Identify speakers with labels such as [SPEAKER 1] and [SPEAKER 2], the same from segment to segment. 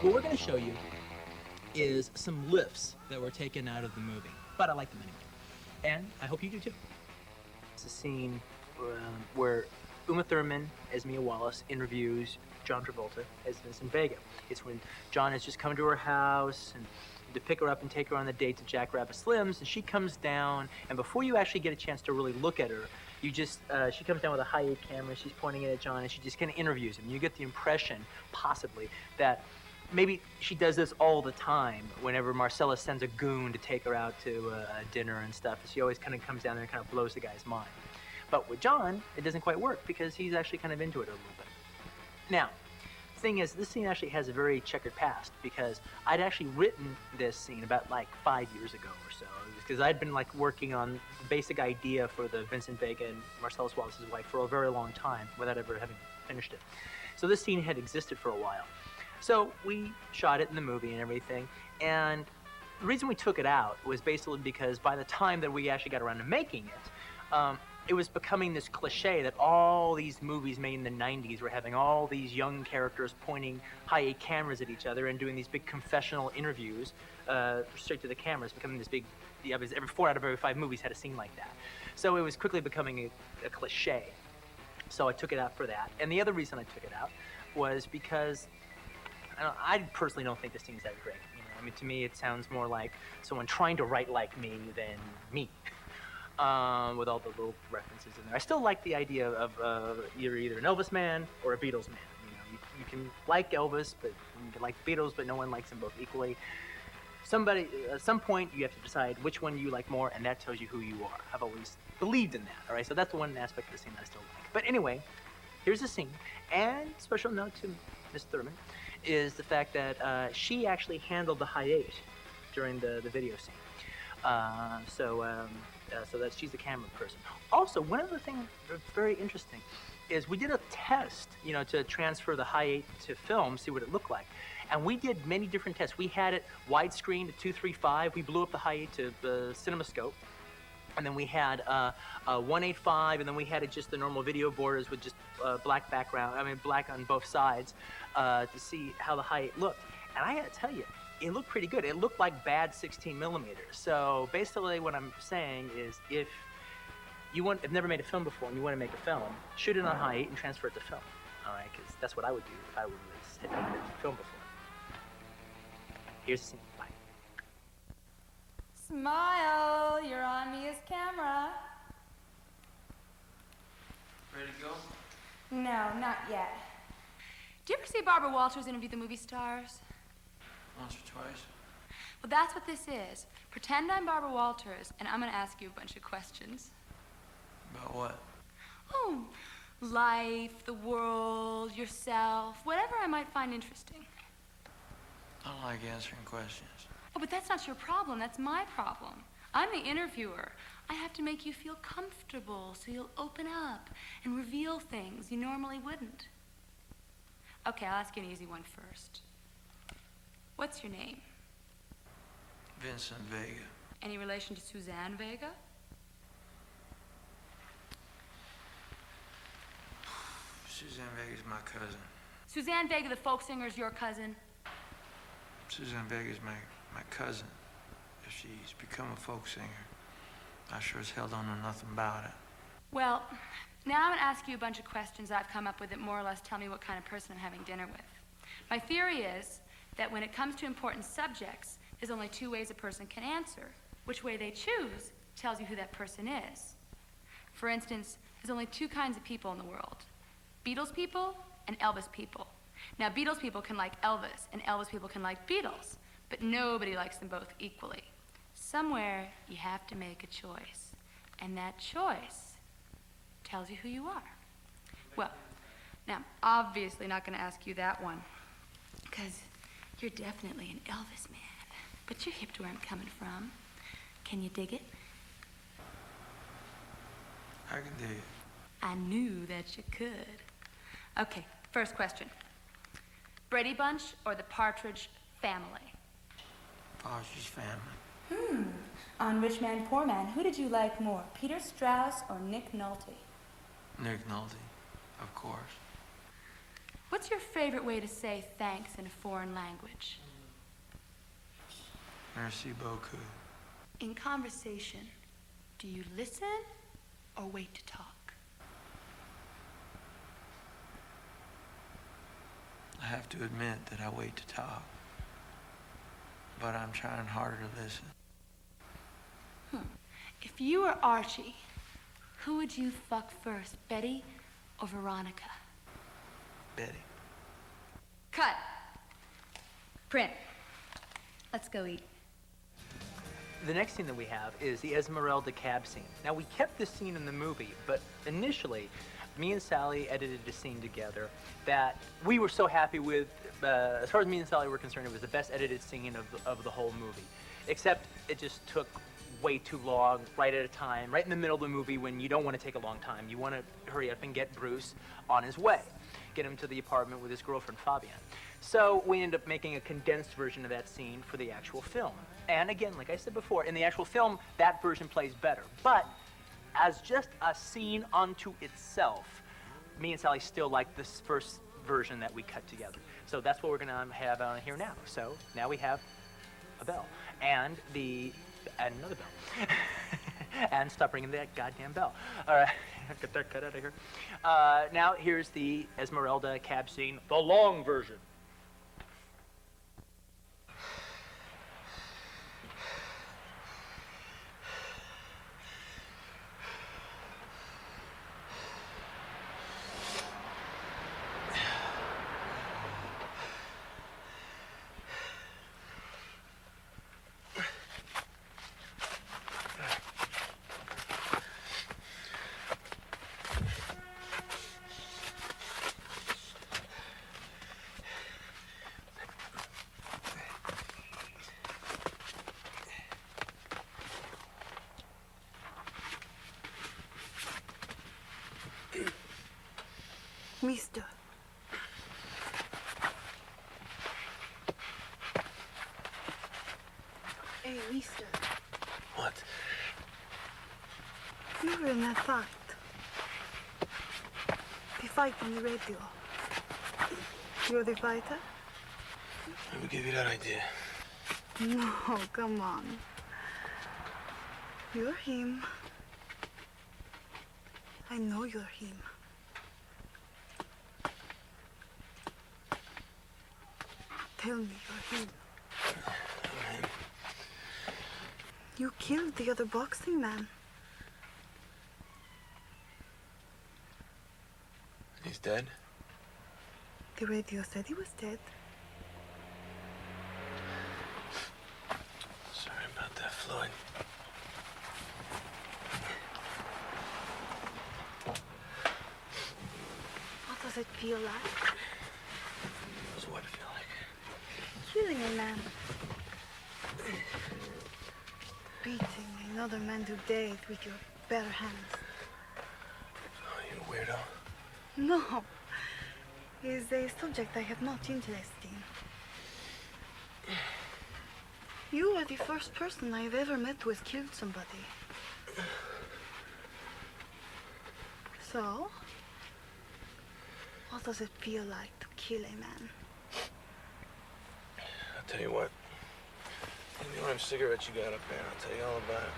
[SPEAKER 1] what we're going to show you is some lifts that were taken out of the movie, but I like them anyway. And I hope you do too. It's a scene where Uma Thurman as Mia Wallace interviews John Travolta as Vincent Vega. It's when John has just come to her house and to pick her up and take her on the date to Jackrabbit Slim's, and she comes down, and before you actually get a chance to really look at her, you just, she comes down with a high-8 camera, she's pointing it at John, and she just kind of interviews him. You get the impression, possibly, that maybe she does this all the time whenever Marcella sends a goon to take her out to dinner and stuff. She always kind of comes down there and kind of blows the guy's mind. But with John, it doesn't quite work because he's actually kind of into it a little bit. Now, the thing is, this scene actually has a very checkered past because I'd actually written this scene about like 5 years ago or so, because I'd been like working on the basic idea for the Vincent Vega and Marcellus Wallace's wife for a very long time without ever having finished it. So this scene had existed for a while. So we shot it in the movie and everything, and the reason we took it out was basically because by the time that we actually got around to making it was becoming this cliche that all these movies made in the 90s were having all these young characters pointing high-8 cameras at each other and doing these big confessional interviews straight to the cameras, becoming this big, every 4 out of every 5 movies had a scene like that. So it was quickly becoming a cliche. So I took it out for that. And the other reason I took it out was because I personally don't think this scene's that great. You know, I mean, to me, it sounds more like someone trying to write like me than me. With all the little references in there. I still like the idea of you're either an Elvis man or a Beatles man. You know, you can like Elvis, but you can like the Beatles, but no one likes them both equally. At some point, you have to decide which one you like more, and that tells you who you are. I've always believed in that, all right? So that's the one aspect of the scene that I still like. But anyway, here's the scene. And special note to Miss Thurman is the fact that she actually handled the high-8 during the video scene. So that she's a camera person. Also, one other thing that's very interesting is we did a test, you know, to transfer the high-8 to film, see what it looked like. And we did many different tests. We had it widescreen to 235. We blew up the high-8 to the CinemaScope. And then we had 185, and then we had it just the normal video borders with just black background, black on both sides to see how the high-8 looked. And I gotta tell you, it looked pretty good. It looked like bad 16 millimeters. So basically what I'm saying is if you have never made a film before and you want to make a film, shoot it on high-8 and transfer it to film. All right, because that's what I would do if I had never made a film before. Here's the scene. Bye.
[SPEAKER 2] Smile, you're on Mia's camera.
[SPEAKER 3] Ready to go?
[SPEAKER 2] No, not yet. Do you ever see Barbara Walters interview the movie stars?
[SPEAKER 3] Once or twice.
[SPEAKER 2] Well, that's what this is. Pretend I'm Barbara Walters, and I'm going to ask you a bunch of questions.
[SPEAKER 3] About what?
[SPEAKER 2] Oh, life, the world, yourself, whatever I might find interesting.
[SPEAKER 3] I don't like answering questions.
[SPEAKER 2] Oh, but that's not your problem. That's my problem. I'm the interviewer. I have to make you feel comfortable so you'll open up and reveal things you normally wouldn't. Okay, I'll ask you an easy one first. What's your name?
[SPEAKER 3] Vincent Vega.
[SPEAKER 2] Any relation to Suzanne Vega?
[SPEAKER 3] Suzanne Vega's my cousin.
[SPEAKER 2] Suzanne Vega, the folk singer, is your cousin?
[SPEAKER 3] Suzanne Vega's my cousin. If she's become a folk singer, I sure as hell don't know nothing about it.
[SPEAKER 2] Well, now I'm going to ask you a bunch of questions I've come up with that more or less tell me what kind of person I'm having dinner with. My theory is that when it comes to important subjects, there's only 2 ways a person can answer. Which way they choose tells you who that person is. For instance, there's only 2 kinds of people in the world. Beatles people and Elvis people. Now, Beatles people can like Elvis, and Elvis people can like Beatles, but nobody likes them both equally. Somewhere, you have to make a choice, and that choice tells you who you are. Well, now, I'm obviously not going to ask you that one, because you're definitely an Elvis man, but you're hip to where I'm coming from. Can you dig it?
[SPEAKER 3] I can dig it.
[SPEAKER 2] I knew that you could. Okay, first question. Brady Bunch or the Partridge Family?
[SPEAKER 3] Partridge Family.
[SPEAKER 2] On Rich Man, Poor Man, who did you like more, Peter Strauss or Nick Nolte?
[SPEAKER 3] Nick Nolte, of course.
[SPEAKER 2] What's what's your favorite way to say thanks in a foreign language?
[SPEAKER 3] Merci beaucoup.
[SPEAKER 2] In conversation, do you listen or wait to talk?
[SPEAKER 3] I have to admit that I wait to talk, but I'm trying harder to listen.
[SPEAKER 2] If you were Archie, who would you fuck first, Betty or Veronica?
[SPEAKER 3] Betty.
[SPEAKER 2] Cut. Print. Let's go eat.
[SPEAKER 1] The next scene that we have is the Esmeralda cab scene. Now, we kept this scene in the movie, but initially, me and Sally edited a scene together that we were so happy with. As far as me and Sally were concerned, it was the best edited scene of the whole movie. Except it just took way too long, right at a time, right in the middle of the movie when you don't want to take a long time. You want to hurry up and get Bruce on his way, get him to the apartment with his girlfriend, Fabienne. So we ended up making a condensed version of that scene for the actual film. And again, like I said before, in the actual film, that version plays better. But as just a scene unto itself, me and Sally still like this first version that we cut together. So that's what we're gonna have on here now. So now we have a bell and another bell. And stop ringing that goddamn bell. All right, get that cut out of here. Now here's the Esmeralda cab scene, the long version.
[SPEAKER 4] Mister. Hey, mister.
[SPEAKER 5] What?
[SPEAKER 4] You were in that fight. The fight on the radio. You're the fighter?
[SPEAKER 5] Who gave you that idea?
[SPEAKER 4] No, come on. You're him. I know you're him. Tell me you're him.
[SPEAKER 5] I'm him.
[SPEAKER 4] You killed the other boxing man.
[SPEAKER 5] He's dead?
[SPEAKER 4] The radio said he was dead.
[SPEAKER 5] Sorry about that, Floyd.
[SPEAKER 4] What does it feel like?
[SPEAKER 5] What's what feel like?
[SPEAKER 4] Killing a man. Beating another man to death with your bare hands.
[SPEAKER 5] Oh, you weirdo.
[SPEAKER 4] No. Is a subject I have much interest in. You are the first person I've ever met who has killed somebody. So, what does it feel like to kill a man?
[SPEAKER 5] I'll tell you what. Give me one of them cigarettes you got up there. I'll tell you all about it.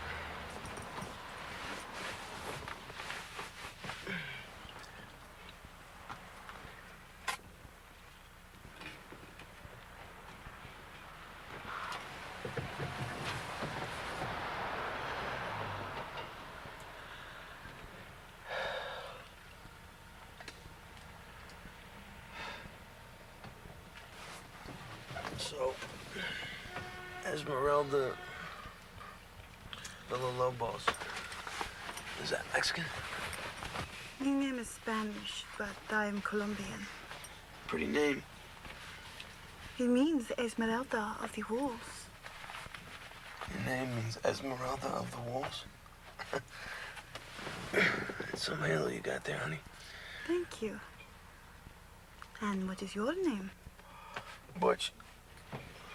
[SPEAKER 5] So, Esmeralda Villalobos. Is that Mexican?
[SPEAKER 4] My name is Spanish, but I am Colombian.
[SPEAKER 5] Pretty name.
[SPEAKER 4] It means Esmeralda of the Wolves.
[SPEAKER 5] Your name means Esmeralda of the Wolves? It's some handle you got there, honey.
[SPEAKER 4] Thank you. And what is your name?
[SPEAKER 5] Butch.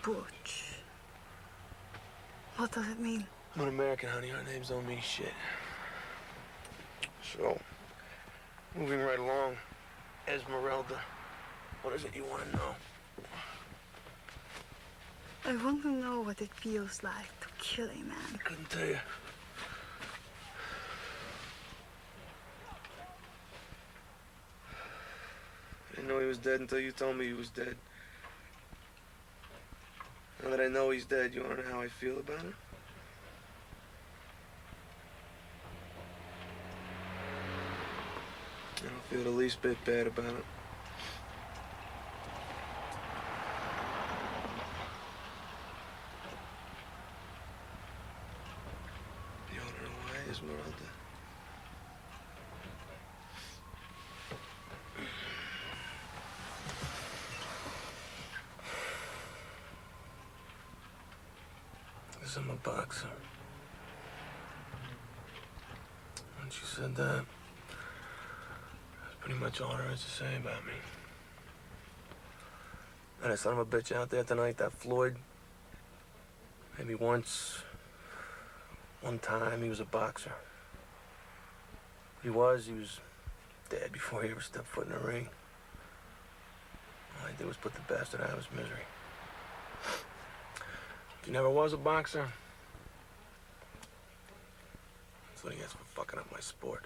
[SPEAKER 4] Butch. What does it mean?
[SPEAKER 5] I'm an American, honey. Our names don't mean shit. So, moving right along, Esmeralda What is it you want to know?
[SPEAKER 4] I want to know what it feels like to kill a man.
[SPEAKER 5] I couldn't tell you. I didn't know he was dead until you told me he was dead. Now that I know he's dead, you want to know how I feel about it? I don't feel the least bit bad about it. You want to know why, Esmeralda? Because I'm a boxer. Once you said that, that's pretty much all there is to say about me. And that son of a bitch out there tonight, that Floyd, maybe one time he was a boxer. He was dead before he ever stepped foot in the ring. All I did was put the bastard out of his misery. If he never was a boxer, that's what he gets for fucking up my sport.